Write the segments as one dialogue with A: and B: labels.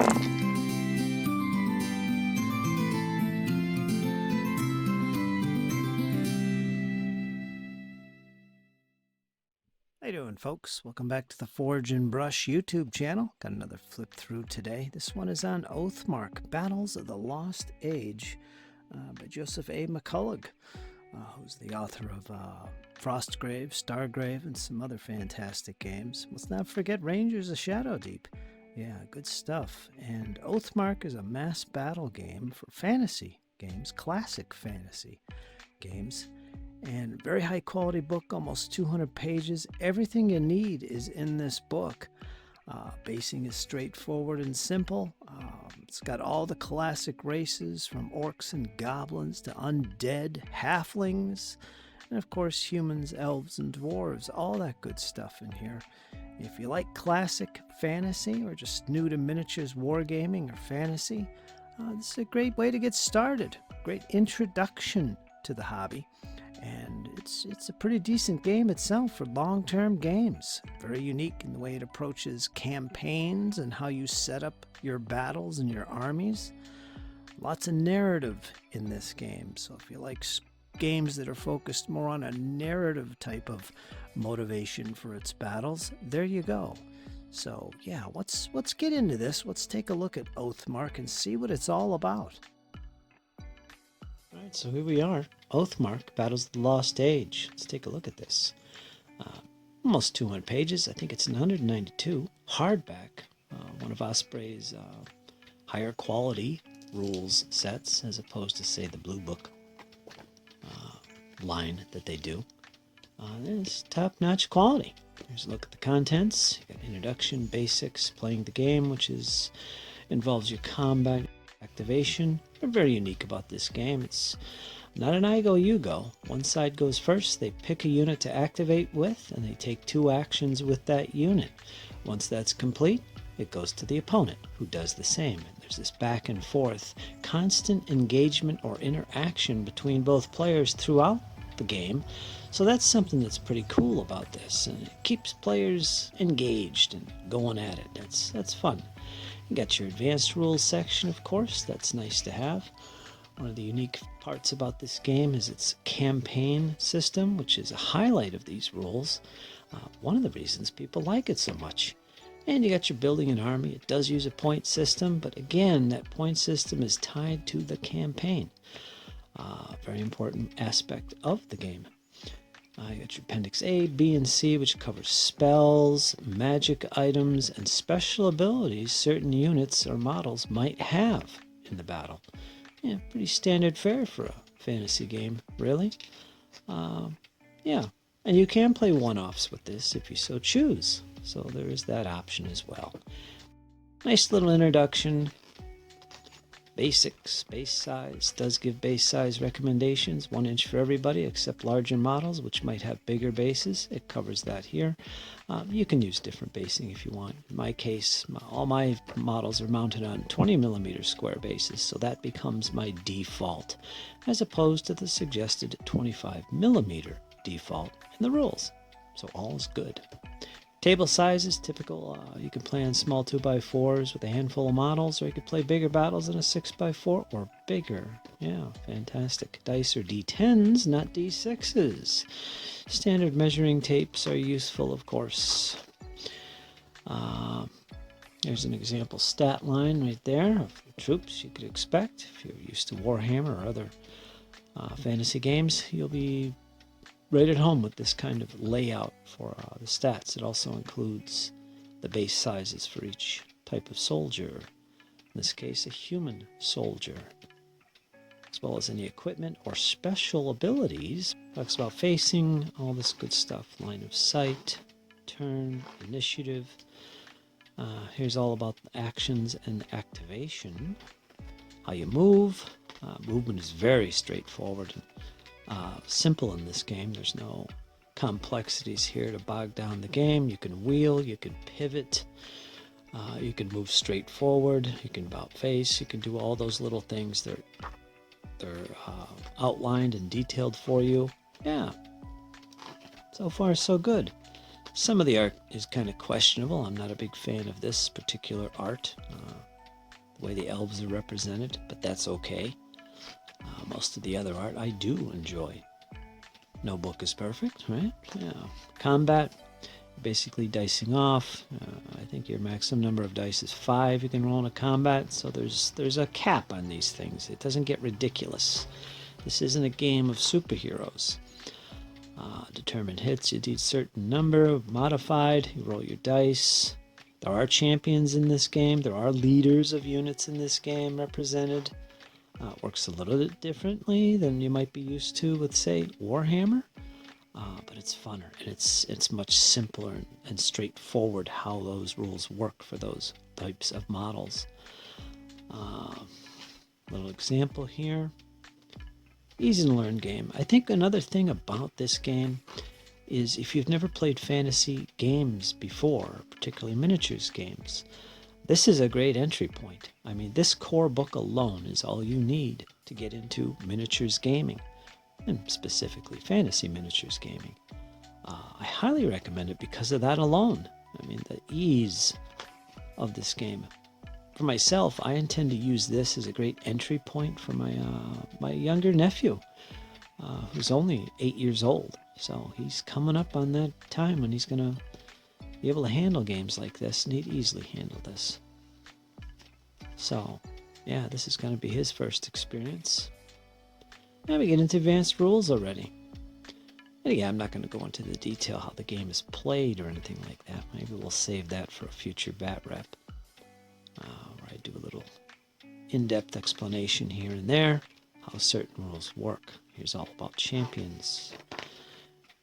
A: How you doing, folks? Welcome back to the Forge and Brush YouTube channel. Got another flip through today. This one is on Oathmark, Battles of the Lost Age by Joseph A. McCullough, who's the author of Frostgrave, Stargrave, and some other fantastic games. Let's not forget Rangers of Shadowdeep. Yeah, good stuff. And Oathmark is a mass battle game for fantasy games, classic fantasy games. And very high quality book, almost 200 pages. Everything you need is in this book. Basing is straightforward and simple. It's got all the classic races from orcs and goblins to undead, halflings, and of course humans, elves, and dwarves. All that good stuff in here. If you like classic fantasy or just new to miniatures wargaming or fantasy, this is a great way to get started. Great introduction to the hobby. And it's a pretty decent game itself for long-term games. Very unique in the way it approaches campaigns and how you set up your battles and your armies. Lots of narrative in this game. So if you like games that are focused more on a narrative type of motivation for its battles, there you go. So yeah, let's get into this. Let's take a look at Oathmark and see what it's all about. Alright, so here we are. Oathmark, Battles of the Lost Age. Let's take a look at this. Almost 200 pages. I think it's 192. Hardback. One of Osprey's higher quality rules sets, as opposed to, say, the Blue Book line that they do. It's top-notch quality. Here's a look at the contents. You got introduction, basics, playing the game, which involves your combat activation. They're very unique about this game. It's not an I go, you go. One side goes first, they pick a unit to activate with, and they take 2 actions with that unit. Once that's complete, it goes to the opponent, who does the same. And there's this back and forth, constant engagement or interaction between both players throughout the game. So that's something that's pretty cool about this, and it keeps players engaged and going at it. That's fun. You got your advanced rules section, of course. That's nice to have. One of the unique parts about this game is its campaign system, which is a highlight of these rules. One of the reasons people like it so much. And you got your building an army. It does use a point system, but again, that point system is tied to the campaign. Very important aspect of the game. You got your Appendix A, B, and C, which covers spells, magic items, and special abilities certain units or models might have in the battle. Yeah, pretty standard fare for a fantasy game, really. Yeah, and you can play one-offs with this if you so choose. So there is that option as well. Nice little introduction. Basics, base size, does give base size recommendations, 1 inch for everybody except larger models which might have bigger bases. It covers that here. You can use different basing if you want. In my case, all my models are mounted on 20mm square bases, so that becomes my default, as opposed to the suggested 25mm default in the rules. So all is good. Table size is typical. You can play on small 2x4s with a handful of models, or you could play bigger battles in a 6x4 or bigger. Yeah, fantastic. Dice are D10s, not D6s. Standard measuring tapes are useful, of course. There's an example stat line right there of the troops you could expect. If you're used to Warhammer or other fantasy games, you'll be right at home with this kind of layout for the stats. It also includes the base sizes for each type of soldier. In this case, a human soldier, as well as any equipment or special abilities. Talks about facing, all this good stuff. Line of sight, turn, initiative. Here's all about actions and activation. How you move. Movement is very straightforward. Simple in this game. There's no complexities here to bog down the game. You can wheel, you can pivot, you can move straight forward, you can about face, you can do all those little things. They're outlined and detailed for you. Yeah, so far so good. Some of the art is kind of questionable. I'm not a big fan of this particular art. the way the elves are represented, but that's okay. Most of the other art I do enjoy. No book is perfect, right? Yeah. Combat, basically dicing off. I think your maximum number of dice is 5 you can roll in a combat, so there's a cap on these things. It doesn't get ridiculous. This isn't a game of superheroes. Determined hits, you need a certain number. Modified, you roll your dice. There are champions in this game. There are leaders of units in this game represented. It works a little bit differently than you might be used to with, say, Warhammer. But it's funner, and it's much simpler and straightforward how those rules work for those types of models. Little example here. Easy to learn game. I think another thing about this game is if you've never played fantasy games before, particularly miniatures games, this is a great entry point. I mean, this core book alone is all you need to get into miniatures gaming, and specifically fantasy miniatures gaming. I highly recommend it because of that alone. I mean, the ease of this game. For myself, I intend to use this as a great entry point for my younger nephew, who's only 8 years old. So he's coming up on that time when he's going to be able to handle games like this, and he'd easily handle this. So, yeah, this is going to be his first experience. Now we get into advanced rules already. And again, I'm not going to go into the detail how the game is played or anything like that. Maybe we'll save that for a future bat rep, where I do a little in-depth explanation here and there, how certain rules work. Here's all about champions.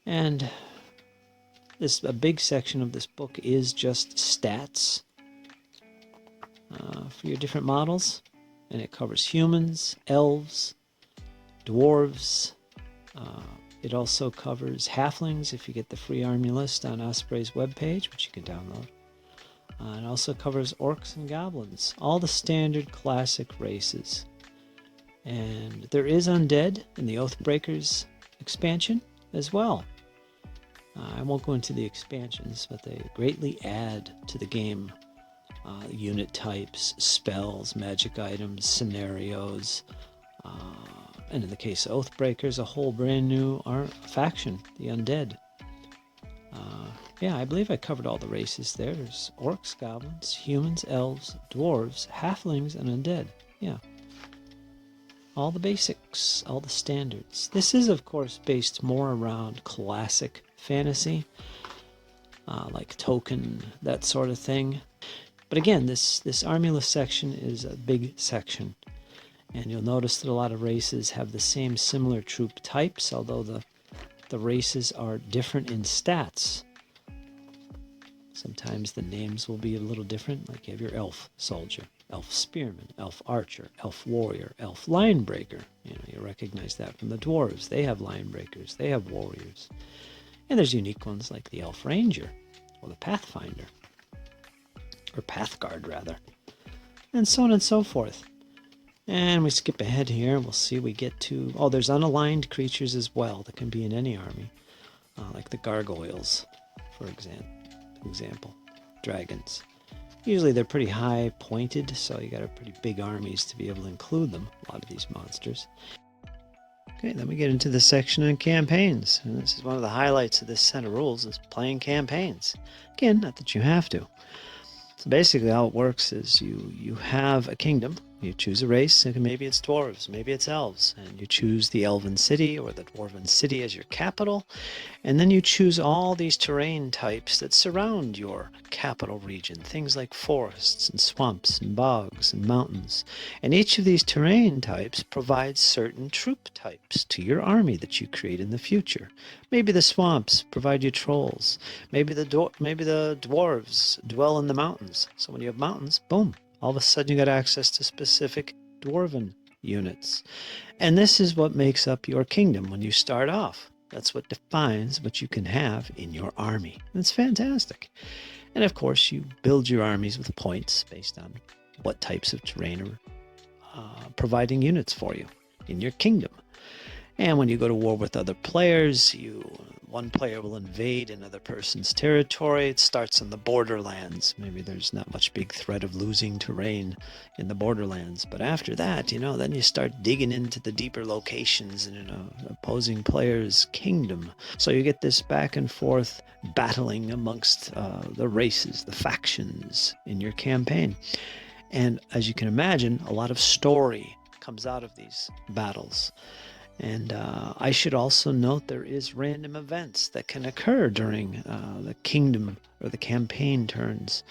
A: And a big section of this book is just stats for your different models, and it covers humans, elves, dwarves. It also covers halflings if you get the free army list on Osprey's webpage, which you can download. It also covers orcs and goblins, all the standard classic races. And there is undead in the Oathbreakers expansion as well. I won't go into the expansions, but they greatly add to the game. Unit types, spells, magic items, scenarios, and in the case of Oathbreakers, a whole brand new faction, the Undead. Yeah, I believe I covered all the races there. There's orcs, goblins, humans, elves, dwarves, halflings, and undead. Yeah. All the basics, all the standards. This is, of course, based more around classic fantasy, like Token, that sort of thing. But again, this army list section is a big section. And you'll notice that a lot of races have the same similar troop types, although the races are different in stats. Sometimes the names will be a little different, like you have your elf soldier, elf spearman, elf archer, elf warrior, elf line breaker. You recognize that from the dwarves. They have line breakers, they have warriors. And there's unique ones like the elf ranger, or the pathfinder, or pathguard rather, and so on and so forth. And we skip ahead here, and we'll see we get to, there's unaligned creatures as well that can be in any army, like the gargoyles, for example, dragons. Usually they're pretty high pointed, so you got a pretty big armies to be able to include them, a lot of these monsters. Okay, then we get into the section on campaigns, and this is one of the highlights of this set of rules, is playing campaigns. Again, not that you have to. So basically how it works is you have a kingdom. You choose a race, and maybe it's dwarves, maybe it's elves, and you choose the elven city or the dwarven city as your capital, and then you choose all these terrain types that surround your capital region, things like forests and swamps and bogs and mountains, and each of these terrain types provides certain troop types to your army that you create in the future. Maybe the swamps provide you trolls, maybe the dwarves dwell in the mountains, so when you have mountains, boom, all of a sudden you got access to specific dwarven units. And this is what makes up your kingdom when you start off. That's what defines what you can have in your army. And it's fantastic. And of course, you build your armies with points based on what types of terrain are providing units for you in your kingdom. And when you go to war with other players, you one player will invade another person's territory. It starts on the borderlands. Maybe there's not much big threat of losing terrain in the borderlands. But after that, then you start digging into the deeper locations in an opposing player's kingdom. So you get this back and forth battling amongst the races, the factions in your campaign. And as you can imagine, a lot of story comes out of these battles. And I should also note there is random events that can occur during the kingdom or the campaign turns,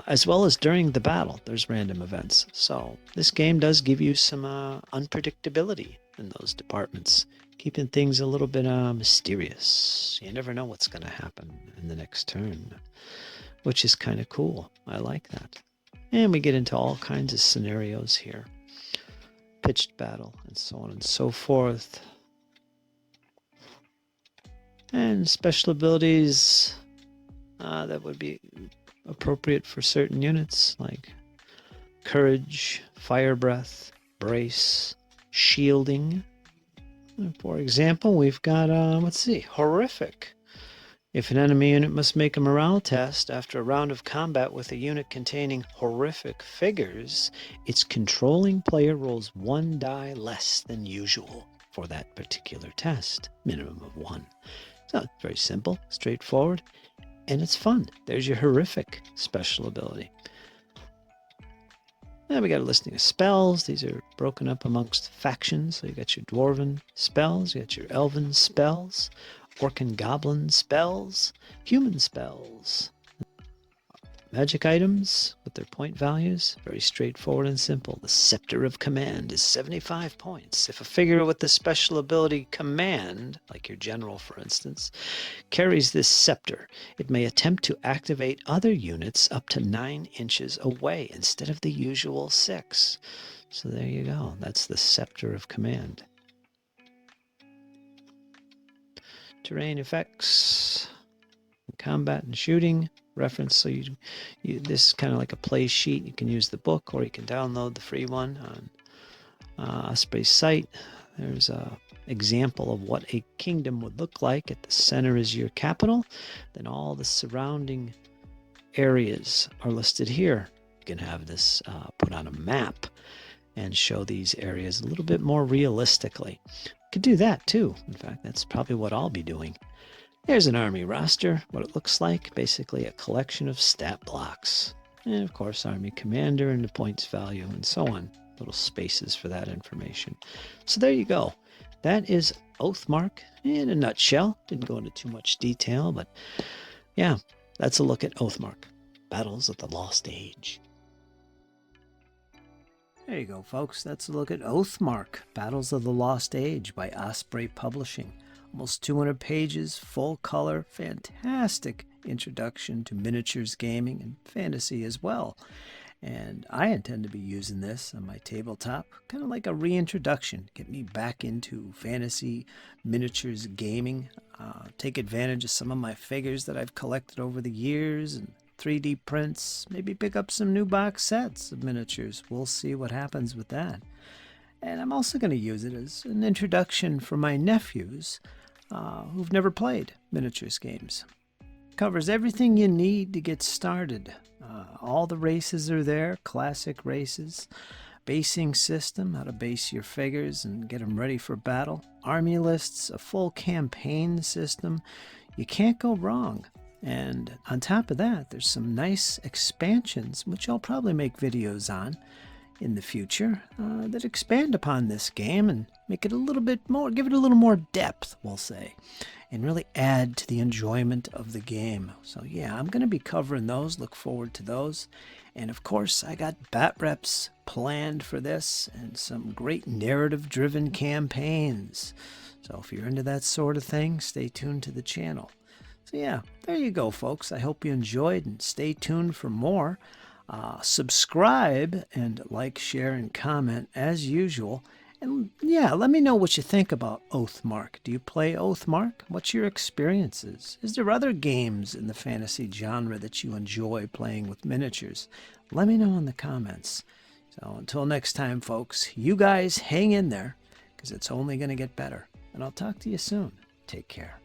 A: as well as during the battle. There's random events. So this game does give you some unpredictability in those departments, keeping things a little bit mysterious. You never know what's going to happen in the next turn, which is kind of cool. I like that. And we get into all kinds of scenarios here. Pitched battle, and so on and so forth. And special abilities that would be appropriate for certain units, like courage, fire breath, brace, shielding. For example, we've got, horrific. If an enemy unit must make a morale test after a round of combat with a unit containing horrific figures, its controlling player rolls 1 die less than usual for that particular test, minimum of 1. So very simple, straightforward, and it's fun. There's your horrific special ability. Now we got a listing of spells. These are broken up amongst factions. So you got your dwarven spells, you got your elven spells, orc and goblin spells, human spells, magic items with their point values. Very straightforward and simple. The Scepter of Command is 75 points. If a figure with the special ability Command, like your general for instance, carries this scepter, it may attempt to activate other units up to 9 inches away instead of the usual 6. So there you go. That's the Scepter of Command. Terrain effects, combat and shooting reference. So you this is kind of like a play sheet. You can use the book or you can download the free one on Osprey's site. There's a example of what a kingdom would look like. At the center is your capital. Then all the surrounding areas are listed here. You can have this put on a map and show these areas a little bit more realistically. Could do that too. In fact, that's probably what I'll be doing. There's an army roster, what it looks like, basically a collection of stat blocks. And of course, army commander and the points value and so on. Little spaces for that information. So there you go. That is Oathmark in a nutshell. Didn't go into too much detail, but yeah, that's a look at Oathmark, Battles of the Lost Age. There you go, folks. That's a look at Oathmark, Battles of the Lost Age by Osprey Publishing. Almost 200 pages, full color, fantastic introduction to miniatures gaming and fantasy as well. And I intend to be using this on my tabletop, kind of like a reintroduction, get me back into fantasy miniatures gaming, take advantage of some of my figures that I've collected over the years and 3D prints, maybe pick up some new box sets of miniatures. We'll see what happens with that. And I'm also going to use it as an introduction for my nephews who've never played miniatures games. Covers everything you need to get started. All the races are there, classic races, basing system, how to base your figures and get them ready for battle, army lists, a full campaign system. You can't go wrong. And on top of that, there's some nice expansions, which I'll probably make videos on in the future, that expand upon this game and make it a little bit more, give it a little more depth, we'll say, and really add to the enjoyment of the game. So yeah, I'm going to be covering those. Look forward to those. And of course, I got bat reps planned for this and some great narrative-driven campaigns. So if you're into that sort of thing, stay tuned to the channel. So yeah, there you go, folks. I hope you enjoyed and stay tuned for more. Subscribe and like, share, and comment as usual. And yeah, let me know what you think about Oathmark. Do you play Oathmark? What's your experiences? Is there other games in the fantasy genre that you enjoy playing with miniatures? Let me know in the comments. So until next time, folks, you guys hang in there because it's only going to get better. And I'll talk to you soon. Take care.